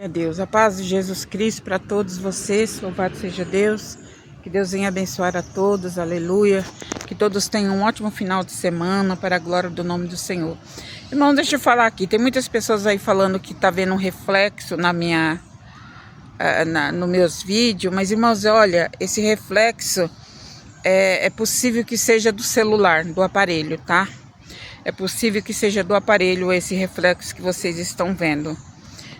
Glória a Deus, a paz de Jesus Cristo para todos vocês, louvado seja Deus, que Deus venha abençoar a todos, aleluia, que todos tenham um ótimo final de semana para a glória do nome do Senhor. Irmão, deixa eu falar aqui, tem muitas pessoas aí falando que tá vendo um reflexo nos meus vídeos, mas irmãos, olha, esse reflexo é possível que seja do celular, do aparelho, tá? É possível que seja do aparelho esse reflexo que vocês estão vendo.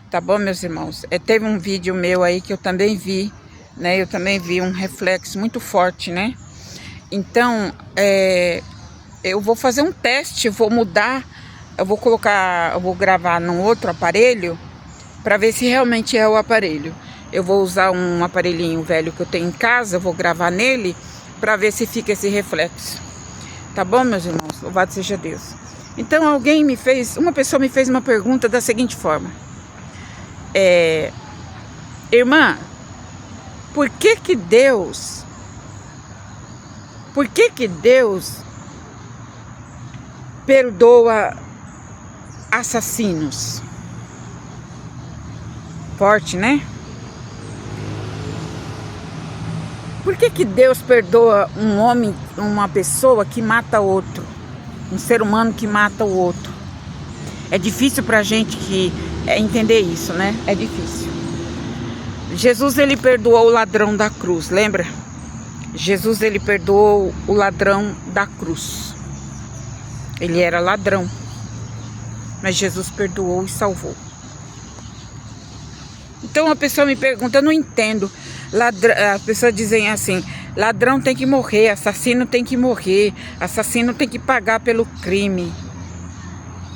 Tá bom, meus irmãos? Teve um vídeo meu aí que eu também vi, né? Eu também vi um reflexo muito forte, né? Então, eu vou fazer um teste, vou mudar, eu vou gravar num outro aparelho para ver se realmente é o aparelho. Eu vou usar um aparelhinho velho que eu tenho em casa, vou gravar nele para ver se fica esse reflexo. Tá bom, meus irmãos? Louvado seja Deus. Então, uma pessoa me fez uma pergunta da seguinte forma. Irmã, por que Deus perdoa assassinos? Forte, né? Por que Deus perdoa um homem, uma pessoa que mata outro? Um ser humano que mata o outro? É difícil pra gente entender isso, né? É difícil. Jesus, ele perdoou o ladrão da cruz, lembra? Jesus, ele perdoou o ladrão da cruz. Ele era ladrão, mas Jesus perdoou e salvou. Então a pessoa me pergunta, eu não entendo. As pessoas dizem assim, ladrão tem que morrer, assassino tem que morrer, assassino tem que pagar pelo crime.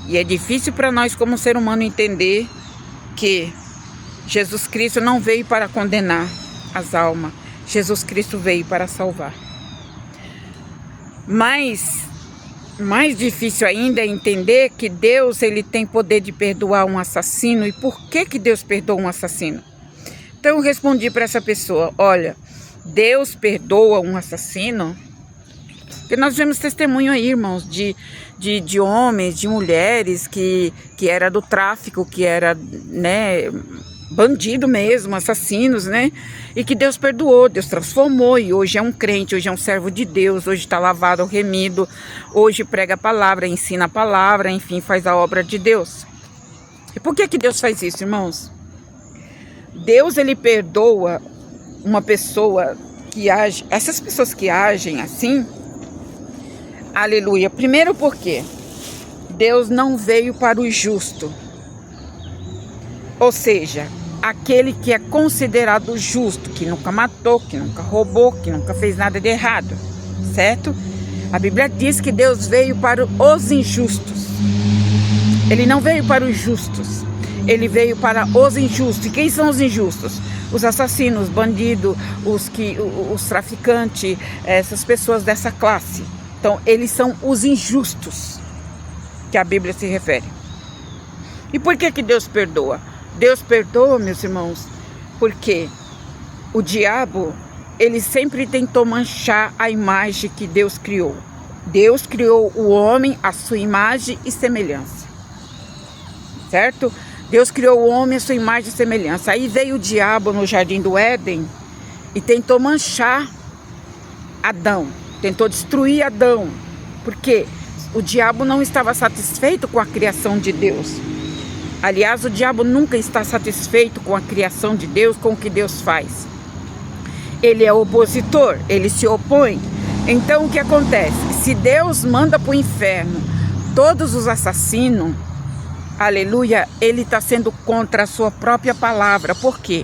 E é difícil para nós como ser humano entender que Jesus Cristo não veio para condenar as almas. Jesus Cristo veio para salvar. Mas mais difícil ainda é entender que Deus, ele tem poder de perdoar um assassino. E por que Deus perdoa um assassino? Então eu respondi para essa pessoa, olha, Deus perdoa um assassino, porque nós vemos testemunho aí, irmãos, de homens, de mulheres que era do tráfico, que era, né, bandido mesmo, assassinos, né? E que Deus perdoou, Deus transformou e hoje é um crente, hoje é um servo de Deus, hoje está lavado, remido, hoje prega a palavra, ensina a palavra, enfim, faz a obra de Deus. E por que Deus faz isso, irmãos? Deus, ele perdoa uma pessoa que age, essas pessoas que agem assim, aleluia. Primeiro porque Deus não veio para o justo, ou seja, aquele que é considerado justo, que nunca matou, que nunca roubou, que nunca fez nada de errado, certo? A Bíblia diz que Deus veio para os injustos. Ele não veio para os justos, ele veio para os injustos. E quem são os injustos? Os assassinos, os bandidos, os traficantes, essas pessoas dessa classe. Então, eles são os injustos que a Bíblia se refere. E por que Deus perdoa? Deus perdoa, meus irmãos, porque o diabo, ele sempre tentou manchar a imagem que Deus criou. Deus criou o homem à sua imagem e semelhança, certo? Deus criou o homem à sua imagem e semelhança. Aí veio o diabo no jardim do Éden e tentou manchar Adão, tentou destruir Adão, porque o diabo não estava satisfeito com a criação de Deus. Aliás, o diabo nunca está satisfeito com a criação de Deus, com o que Deus faz. Ele é opositor, ele se opõe. Então o que acontece? Se Deus manda para o inferno todos os assassinos, aleluia, ele está sendo contra a sua própria palavra. Por quê?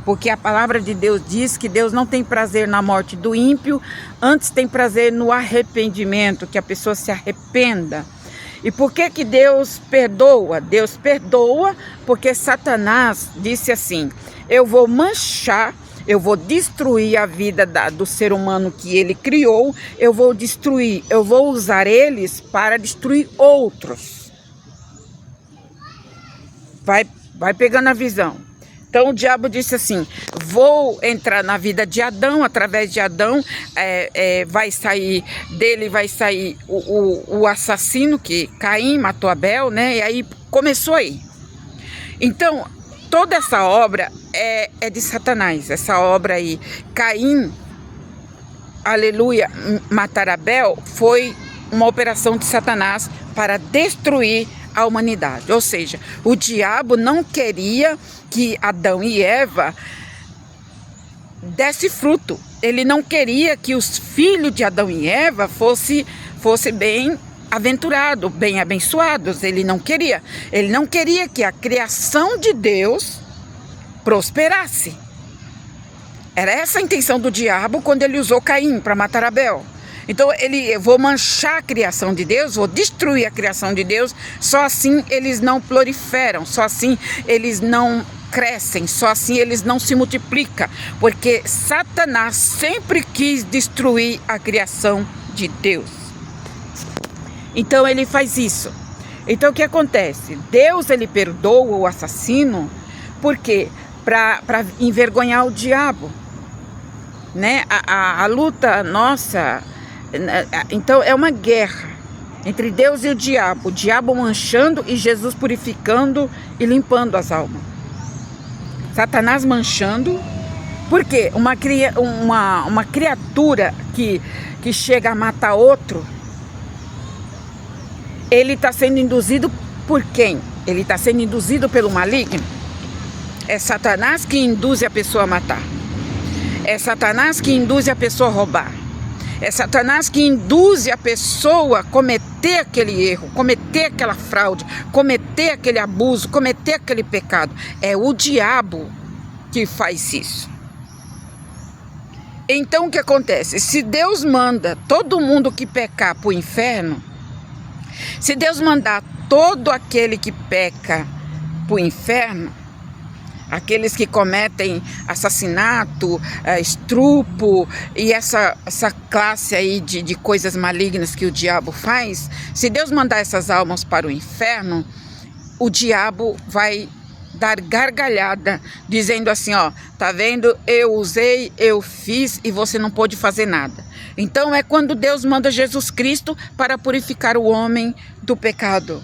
Porque a palavra de Deus diz que Deus não tem prazer na morte do ímpio, antes tem prazer no arrependimento, que a pessoa se arrependa. E por que Deus perdoa? Deus perdoa porque Satanás disse assim, eu vou manchar, eu vou destruir a vida do ser humano que ele criou, eu vou destruir, eu vou usar eles para destruir outros. Vai pegando a visão. Então o diabo disse assim, vou entrar na vida de Adão, através de Adão vai sair o assassino, que Caim matou Abel, né? E aí começou aí. Então toda essa obra é de Satanás, essa obra aí. Caim, aleluia, matar Abel, foi uma operação de Satanás para destruir a humanidade. Ou seja, o diabo não queria que Adão e Eva desse fruto. Ele não queria que os filhos de Adão e Eva fossem bem aventurados, bem abençoados. Ele não queria. Ele não queria que a criação de Deus prosperasse. Era essa a intenção do diabo quando ele usou Caim para matar Abel. Então, eu vou manchar a criação de Deus, vou destruir a criação de Deus, só assim eles não proliferam, só assim eles não crescem, só assim eles não se multiplicam, porque Satanás sempre quis destruir a criação de Deus. Então, ele faz isso. Então, o que acontece? Deus, ele perdoa o assassino, por quê? Para envergonhar o diabo, né? A luta nossa... Então é uma guerra entre Deus e o diabo manchando e Jesus purificando e limpando as almas. Satanás manchando, por quê? Uma criatura que chega a matar outro, ele está sendo induzido por quem? Ele está sendo induzido pelo maligno. É Satanás que induz a pessoa a matar. É Satanás que induz a pessoa a roubar. É Satanás que induz a pessoa a cometer aquele erro, cometer aquela fraude, cometer aquele abuso, cometer aquele pecado. É o diabo que faz isso. Então o que acontece? Se Deus manda todo mundo que pecar para o inferno, se Deus mandar todo aquele que peca para o inferno, aqueles que cometem assassinato, estupro e essa classe aí de coisas malignas que o diabo faz, se Deus mandar essas almas para o inferno, o diabo vai dar gargalhada, dizendo assim, ó, tá vendo? Eu usei, eu fiz e você não pôde fazer nada. Então é quando Deus manda Jesus Cristo para purificar o homem do pecado.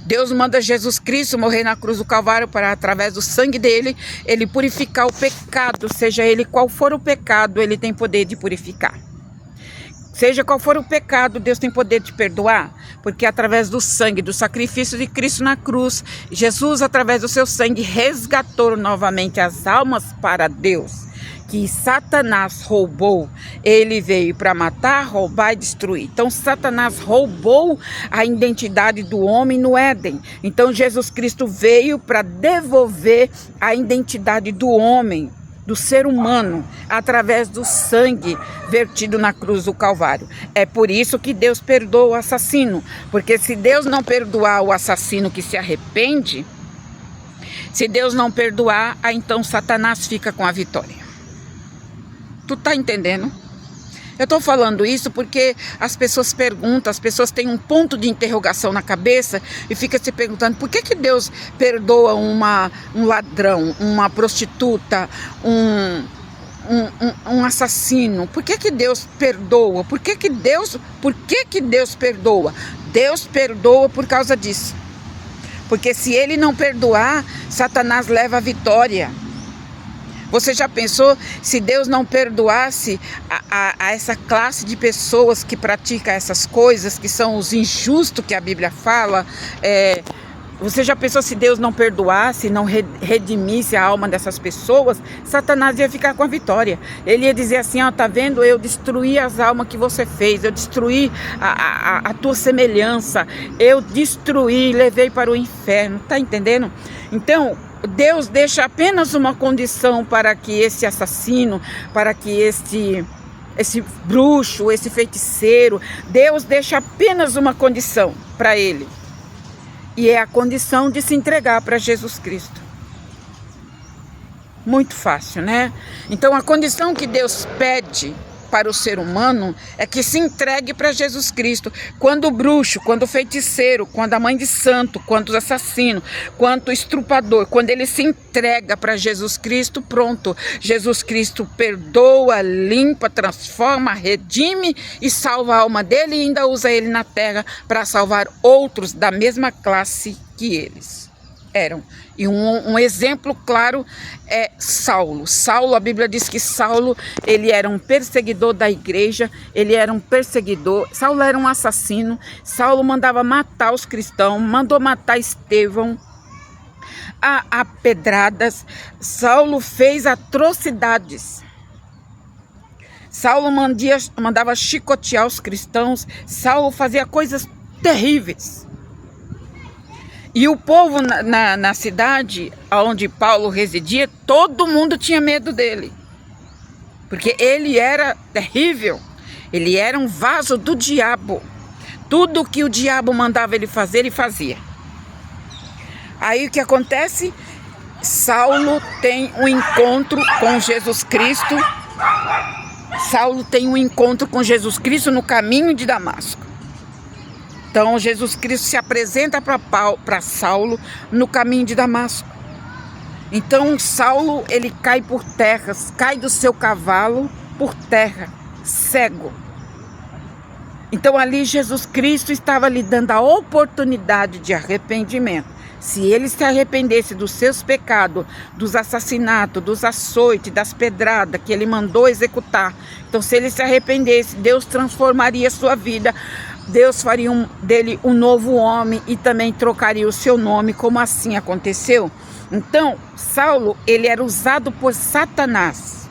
Deus manda Jesus Cristo morrer na cruz do Calvário para, através do sangue dele, ele purificar o pecado, seja ele qual for o pecado, ele tem poder de purificar. Seja qual for o pecado, Deus tem poder de perdoar, porque através do sangue, do sacrifício de Cristo na cruz, Jesus, através do seu sangue, resgatou novamente as almas para Deus. Que Satanás roubou, ele veio para matar, roubar e destruir. Então Satanás roubou a identidade do homem no Éden. Então Jesus Cristo veio para devolver a identidade do homem, do ser humano, através do sangue vertido na cruz do Calvário. É por isso que Deus perdoa o assassino, porque se Deus não perdoar o assassino que se arrepende, se Deus não perdoar, aí então Satanás fica com a vitória. Tu tá entendendo? Eu tô falando isso porque as pessoas perguntam, as pessoas têm um ponto de interrogação na cabeça e ficam se perguntando por que Deus perdoa um ladrão, uma prostituta, um assassino? Por que Deus perdoa? Por que Deus perdoa? Deus perdoa por causa disso. Porque se ele não perdoar, Satanás leva a vitória. Você já pensou se Deus não perdoasse a essa classe de pessoas que praticam essas coisas, que são os injustos que a Bíblia fala? Você já pensou se Deus não perdoasse, não redimisse a alma dessas pessoas? Satanás ia ficar com a vitória. Ele ia dizer assim, ó, tá vendo? Eu destruí as almas que você fez, eu destruí a tua semelhança, eu destruí, levei para o inferno, tá entendendo? Então, Deus deixa apenas uma condição para que esse assassino, para que esse bruxo, esse feiticeiro, Deus deixa apenas uma condição para ele. E é a condição de se entregar para Jesus Cristo. Muito fácil, né? Então a condição que Deus pede para o ser humano é que se entregue para Jesus Cristo. Quando o bruxo, quando o feiticeiro, quando a mãe de santo, quando o assassino, quando o estrupador, quando ele se entrega para Jesus Cristo, pronto. Jesus Cristo perdoa, limpa, transforma, redime e salva a alma dele e ainda usa ele na terra para salvar outros da mesma classe que eles. Eram. E um exemplo claro é Saulo. Saulo, a Bíblia diz que Saulo, ele era um perseguidor da igreja, ele era um perseguidor, Saulo era um assassino, Saulo mandava matar os cristãos, mandou matar Estevão a pedradas, Saulo fez atrocidades. Saulo mandava chicotear os cristãos, Saulo fazia coisas terríveis. E o povo na cidade onde Paulo residia, todo mundo tinha medo dele. Porque ele era terrível. Ele era um vaso do diabo. Tudo que o diabo mandava ele fazer, ele fazia. Aí o que acontece? Saulo tem um encontro com Jesus Cristo. Saulo tem um encontro com Jesus Cristo no caminho de Damasco. Então, Jesus Cristo se apresenta para Saulo no caminho de Damasco. Então, Saulo, ele cai por terra, cai do seu cavalo por terra, cego. Então, ali Jesus Cristo estava lhe dando a oportunidade de arrependimento. Se ele se arrependesse dos seus pecados, dos assassinatos, dos açoites, das pedradas que ele mandou executar. Então, se ele se arrependesse, Deus transformaria a sua vida. Deus faria dele um novo homem e também trocaria o seu nome, como assim aconteceu. Então, Saulo, ele era usado por Satanás.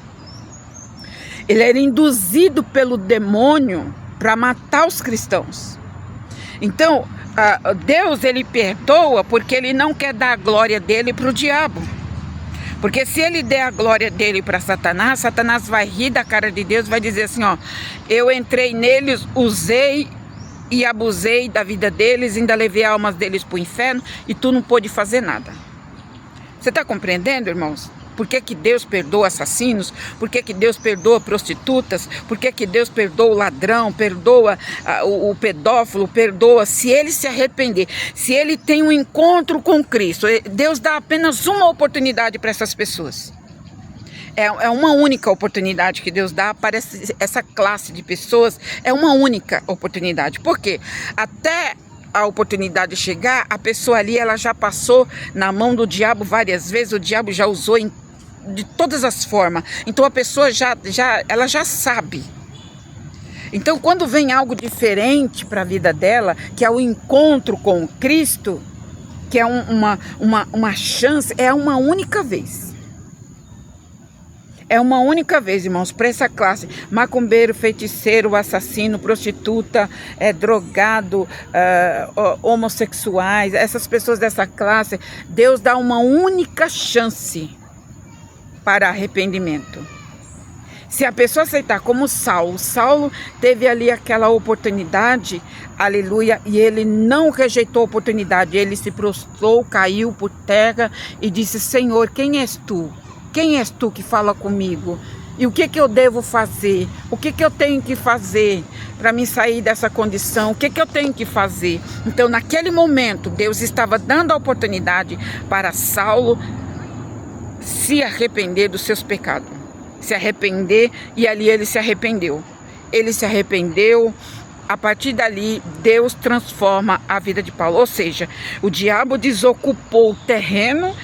Ele era induzido pelo demônio para matar os cristãos. Então, Deus, ele perdoa porque ele não quer dar a glória dele para o diabo. Porque se ele der a glória dele para Satanás, Satanás vai rir da cara de Deus, vai dizer assim, ó, eu entrei neles, usei e abusei da vida deles, ainda levei almas deles para o inferno e tu não pôde fazer nada. Você está compreendendo, irmãos? Por que que Deus perdoa assassinos? Por que que Deus perdoa prostitutas? Por que que Deus perdoa o ladrão? Perdoa o pedófilo? Perdoa se ele se arrepender. Se ele tem um encontro com Cristo, Deus dá apenas uma oportunidade para essas pessoas. É uma única oportunidade que Deus dá para essa classe de pessoas. É uma única oportunidade. Por quê? Até a oportunidade chegar, a pessoa ali, ela já passou na mão do diabo várias vezes. O diabo já usou de todas as formas. Então a pessoa ela já sabe. Então quando vem algo diferente para a vida dela, que é o encontro com Cristo, que é uma chance, é uma única vez. É uma única vez, irmãos, para essa classe. Macumbeiro, feiticeiro, assassino, prostituta, drogado, homossexuais, essas pessoas dessa classe, Deus dá uma única chance para arrependimento. Se a pessoa aceitar como Saulo teve ali aquela oportunidade, aleluia, e ele não rejeitou a oportunidade, ele se prostrou, caiu por terra e disse, Senhor, quem és tu? Quem és tu que fala comigo? E o que eu devo fazer? O que eu tenho que fazer para me sair dessa condição? O que eu tenho que fazer? Então, naquele momento, Deus estava dando a oportunidade para Saulo se arrepender dos seus pecados. Se arrepender, e ali ele se arrependeu. Ele se arrependeu. A partir dali, Deus transforma a vida de Paulo. Ou seja, o diabo desocupou o terreno,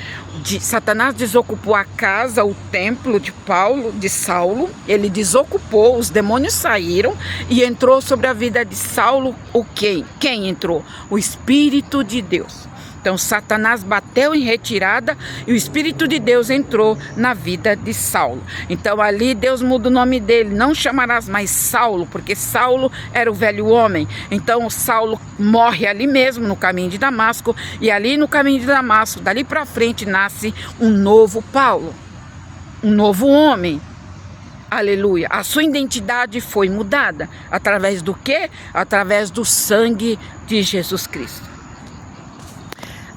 Satanás desocupou a casa, o templo de Saulo. Ele desocupou, os demônios saíram e entrou sobre a vida de Saulo o quê? Quem entrou? O Espírito de Deus. Então Satanás bateu em retirada e o Espírito de Deus entrou na vida de Saulo. Então ali Deus muda o nome dele, não chamarás mais Saulo, porque Saulo era o velho homem. Então Saulo morre ali mesmo no caminho de Damasco, e ali no caminho de Damasco, dali para frente, nasce um novo Paulo, um novo homem. Aleluia. A sua identidade foi mudada. Através do quê? Através do sangue de Jesus Cristo.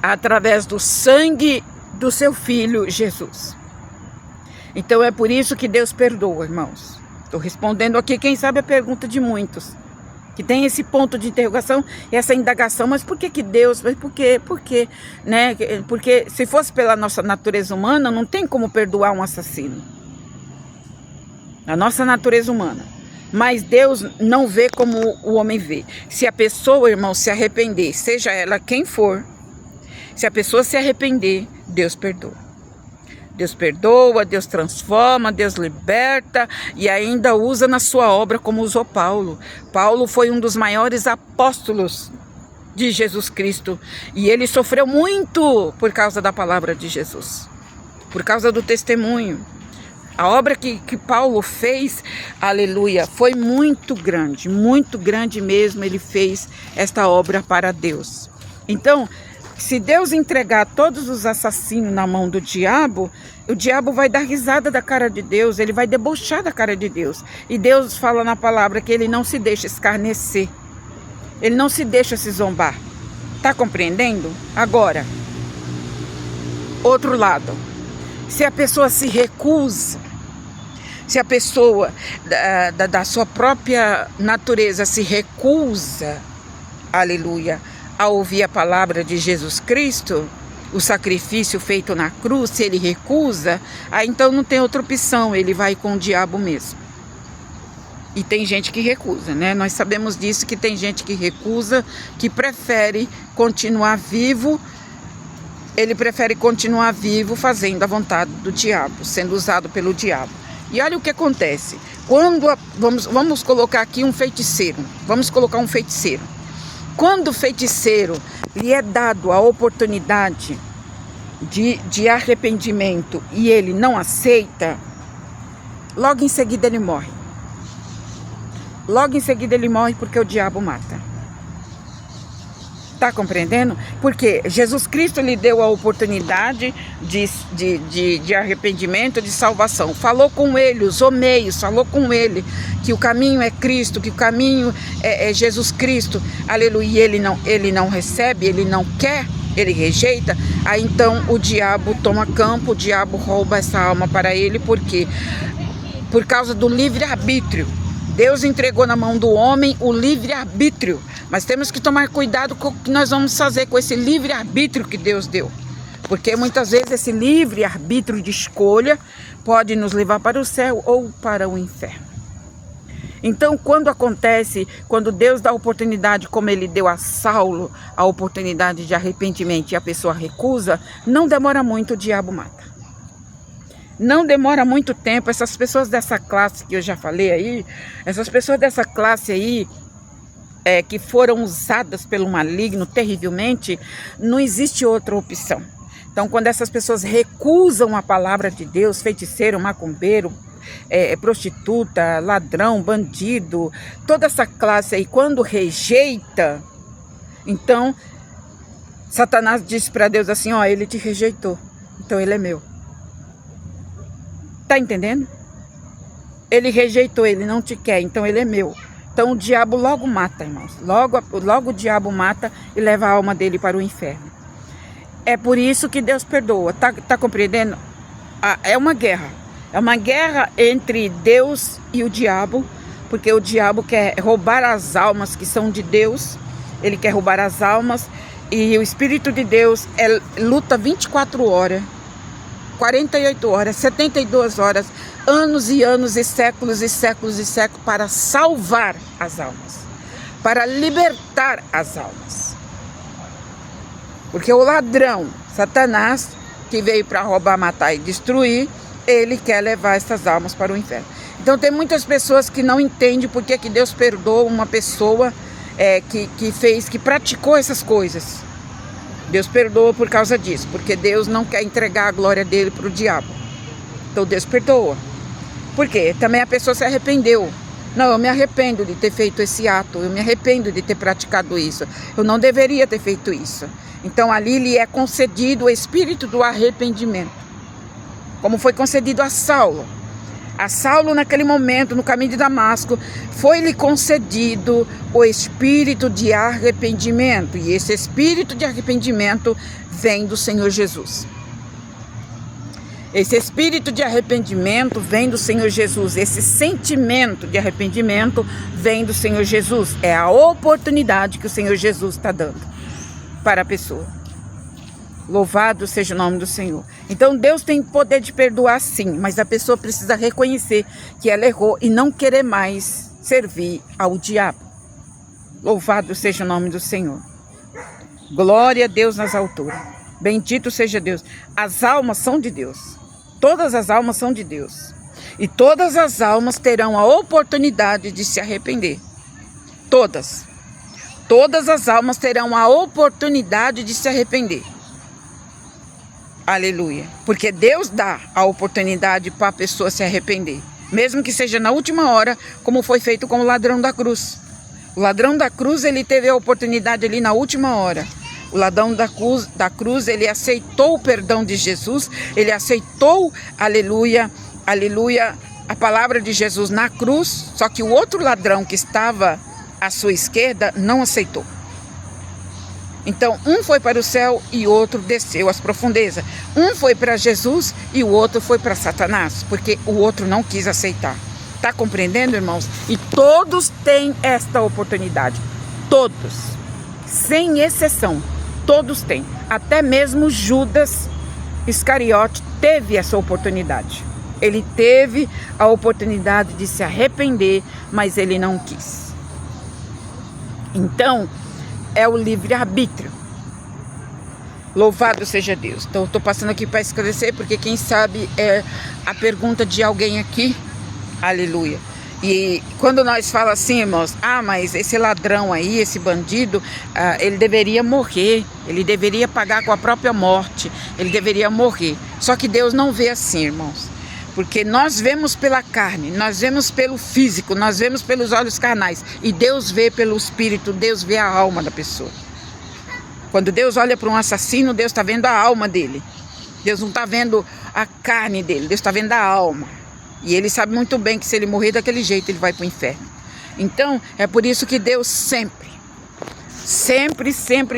Através do sangue do seu Filho Jesus. Então é por isso que Deus perdoa, irmãos. Estou respondendo aqui, quem sabe, a pergunta de muitos, que tem esse ponto de interrogação, essa indagação, mas por que Deus, mas por quê, né? Porque se fosse pela nossa natureza humana, não tem como perdoar um assassino. A nossa natureza humana. Mas Deus não vê como o homem vê. Se a pessoa, irmão, se arrepender, seja ela quem for, Se a pessoa se arrepender, Deus perdoa. Deus perdoa, Deus transforma, Deus liberta e ainda usa na sua obra como usou Paulo. Paulo foi um dos maiores apóstolos de Jesus Cristo e ele sofreu muito por causa da palavra de Jesus, por causa do testemunho. A obra que Paulo fez, aleluia, foi muito grande mesmo. Ele fez esta obra para Deus. Então, se Deus entregar todos os assassinos na mão do diabo, o diabo vai dar risada da cara de Deus, ele vai debochar da cara de Deus. E Deus fala na palavra que ele não se deixa escarnecer, ele não se deixa se zombar. Está compreendendo? Agora, outro lado, se a pessoa se recusa, se a pessoa da sua própria natureza se recusa, aleluia, a ouvir a palavra de Jesus Cristo, o sacrifício feito na cruz, se ele recusa, aí então não tem outra opção, ele vai com o diabo mesmo. E tem gente que recusa, né? Nós sabemos disso, que tem gente que recusa, que prefere continuar vivo, ele prefere continuar vivo fazendo a vontade do diabo, sendo usado pelo diabo. E olha o que acontece, quando, vamos colocar aqui um feiticeiro, Quando o feiticeiro lhe é dado a oportunidade de arrependimento e ele não aceita, logo em seguida ele morre. Logo em seguida ele morre porque o diabo mata. Está compreendendo? Porque Jesus Cristo lhe deu a oportunidade de arrependimento, de salvação. Falou com ele, usou meios, falou com ele que o caminho é Cristo, que o caminho é Jesus Cristo. Aleluia. E ele não recebe, ele não quer, ele rejeita. Aí então o diabo toma campo, o diabo rouba essa alma para ele. Por quê? Por causa do livre-arbítrio. Deus entregou na mão do homem o livre-arbítrio, mas temos que tomar cuidado com o que nós vamos fazer com esse livre-arbítrio que Deus deu, porque muitas vezes esse livre-arbítrio de escolha pode nos levar para o céu ou para o inferno. Então, quando Deus dá a oportunidade, como ele deu a Saulo, a oportunidade de arrependimento e a pessoa recusa, não demora muito, o diabo mata. Não demora muito tempo. Essas pessoas dessa classe que eu já falei aí, essas pessoas dessa classe aí, que foram usadas pelo maligno terrivelmente, não existe outra opção. Então, quando essas pessoas recusam a palavra de Deus, feiticeiro, macumbeiro, prostituta, ladrão, bandido, toda essa classe aí, quando rejeita, então Satanás diz para Deus assim, ó, ele te rejeitou, então ele é meu. Tá entendendo? Ele rejeitou, ele não te quer, então ele é meu. Então o diabo logo mata, irmãos. Logo o diabo mata e leva a alma dele para o inferno. É por isso que Deus perdoa. Tá compreendendo? É uma guerra. É uma guerra entre Deus e o diabo, porque o diabo quer roubar as almas que são de Deus. Ele quer roubar as almas e o Espírito de Deus luta 24 horas. 48 horas, 72 horas, anos e anos e séculos e séculos e séculos para salvar as almas, para libertar as almas. Porque o ladrão, Satanás, que veio para roubar, matar e destruir, ele quer levar essas almas para o inferno. Então tem muitas pessoas que não entendem por que Deus perdoa uma pessoa que praticou essas coisas. Deus perdoa por causa disso, porque Deus não quer entregar a glória dele para o diabo. Então Deus perdoa. Por quê? Também a pessoa se arrependeu. Não, eu me arrependo de ter feito esse ato, eu me arrependo de ter praticado isso. Eu não deveria ter feito isso. Então ali lhe é concedido o espírito do arrependimento, como foi concedido a Saulo. A Saulo, naquele momento, no caminho de Damasco, foi-lhe concedido o espírito de arrependimento. E esse espírito de arrependimento vem do Senhor Jesus. Esse espírito de arrependimento vem do Senhor Jesus. Esse sentimento de arrependimento vem do Senhor Jesus. É a oportunidade que o Senhor Jesus está dando para a pessoa. Louvado seja o nome do Senhor. Então Deus tem poder de perdoar sim, mas a pessoa precisa reconhecer que ela errou e não querer mais servir ao diabo. Louvado seja o nome do Senhor. Glória a Deus nas alturas. Bendito seja Deus. As almas são de Deus. Todas as almas são de Deus. E todas as almas terão a oportunidade de se arrepender. Todas. Todas as almas terão a oportunidade de se arrepender. Aleluia. Porque Deus dá a oportunidade para a pessoa se arrepender. Mesmo que seja na última hora, como foi feito com o ladrão da cruz. O ladrão da cruz, ele teve a oportunidade ali na última hora. O ladrão da cruz, ele aceitou o perdão de Jesus. Ele aceitou, aleluia, aleluia, a palavra de Jesus na cruz. Só que o outro ladrão que estava à sua esquerda não aceitou. Então, um foi para o céu e outro desceu às profundezas. Um foi para Jesus e o outro foi para Satanás, porque o outro não quis aceitar. Está compreendendo, irmãos? E todos têm esta oportunidade. Todos. Sem exceção. Todos têm. Até mesmo Judas Iscariote teve essa oportunidade. Ele teve a oportunidade de se arrepender, mas ele não quis. Então, é o livre-arbítrio. Louvado seja Deus. Então, eu estou passando aqui para esclarecer, porque quem sabe é a pergunta de alguém aqui. Aleluia. E quando nós falamos assim, irmãos, mas esse ladrão aí, esse bandido, ele deveria morrer, ele deveria pagar com a própria morte, ele deveria morrer. Só que Deus não vê assim, irmãos. Porque nós vemos pela carne, nós vemos pelo físico, nós vemos pelos olhos carnais. E Deus vê pelo espírito, Deus vê a alma da pessoa. Quando Deus olha para um assassino, Deus está vendo a alma dele. Deus não está vendo a carne dele, Deus está vendo a alma. E ele sabe muito bem que se ele morrer daquele jeito, ele vai para o inferno. Então, é por isso que Deus sempre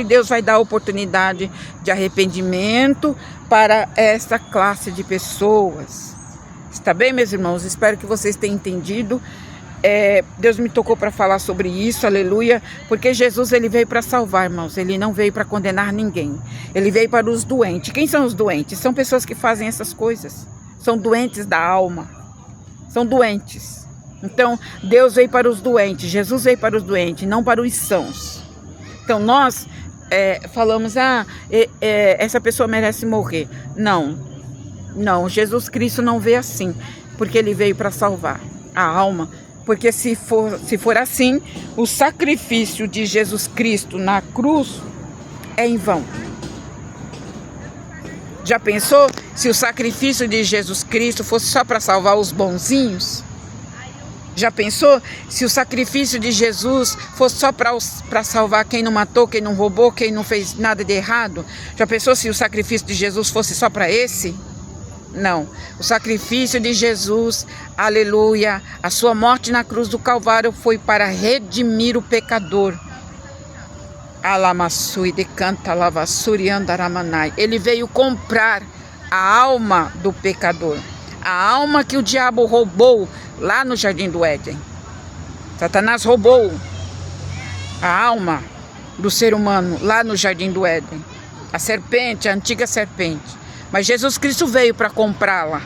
Deus vai dar oportunidade de arrependimento para essa classe de pessoas. Está bem, meus irmãos? Espero que vocês tenham entendido. Deus me tocou para falar sobre isso, aleluia, porque Jesus, ele veio para salvar, irmãos, ele não veio para condenar ninguém, ele veio para os doentes. Quem são os doentes? São pessoas que fazem essas coisas, são doentes da alma, são doentes. Então, Deus veio para os doentes, Jesus veio para os doentes, não para os sãos. Então, nós falamos, essa pessoa merece morrer. Não, Jesus Cristo não veio assim, porque ele veio para salvar a alma. Porque se for assim, o sacrifício de Jesus Cristo na cruz é em vão. Já pensou se o sacrifício de Jesus Cristo fosse só para salvar os bonzinhos? Já pensou se o sacrifício de Jesus fosse só para salvar quem não matou, quem não roubou, quem não fez nada de errado? Já pensou se o sacrifício de Jesus fosse só para esse? Não, o sacrifício de Jesus, aleluia, a sua morte na cruz do Calvário foi para redimir o pecador. Alamassui de canta lavassuri andaramanai. Ele veio comprar a alma do pecador, a alma que o diabo roubou lá no Jardim do Éden. Satanás roubou a alma do ser humano lá no Jardim do Éden. A serpente, a antiga serpente. Mas Jesus Cristo veio para comprá-la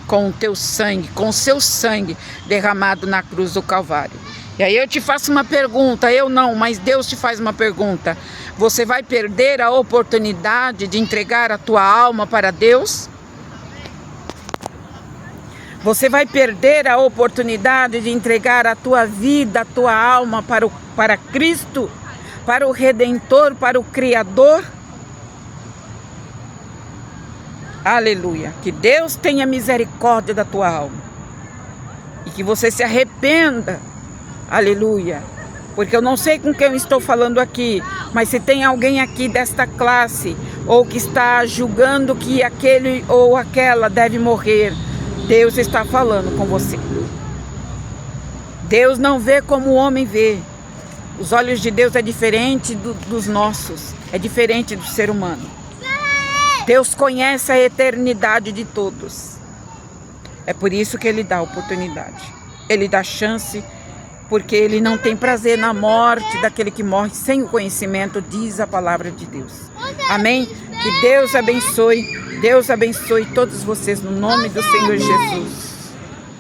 com o teu sangue, com o seu sangue derramado na cruz do Calvário. E aí eu te faço uma pergunta, eu não, mas Deus te faz uma pergunta. Você vai perder a oportunidade de entregar a tua alma para Deus? Você vai perder a oportunidade de entregar a tua vida, a tua alma para Cristo, para o Redentor, para o Criador? Aleluia, que Deus tenha misericórdia da tua alma e que você se arrependa, aleluia, porque eu não sei com quem eu estou falando aqui, mas se tem alguém aqui desta classe ou que está julgando que aquele ou aquela deve morrer, Deus está falando com você. Deus não vê como o homem vê. Os olhos de Deus é diferente dos nossos, é diferente do ser humano. Deus conhece a eternidade de todos. É por isso que Ele dá oportunidade. Ele dá chance, porque Ele não tem prazer na morte daquele que morre sem o conhecimento, diz a palavra de Deus. Amém? Que Deus abençoe todos vocês no nome do Senhor Jesus.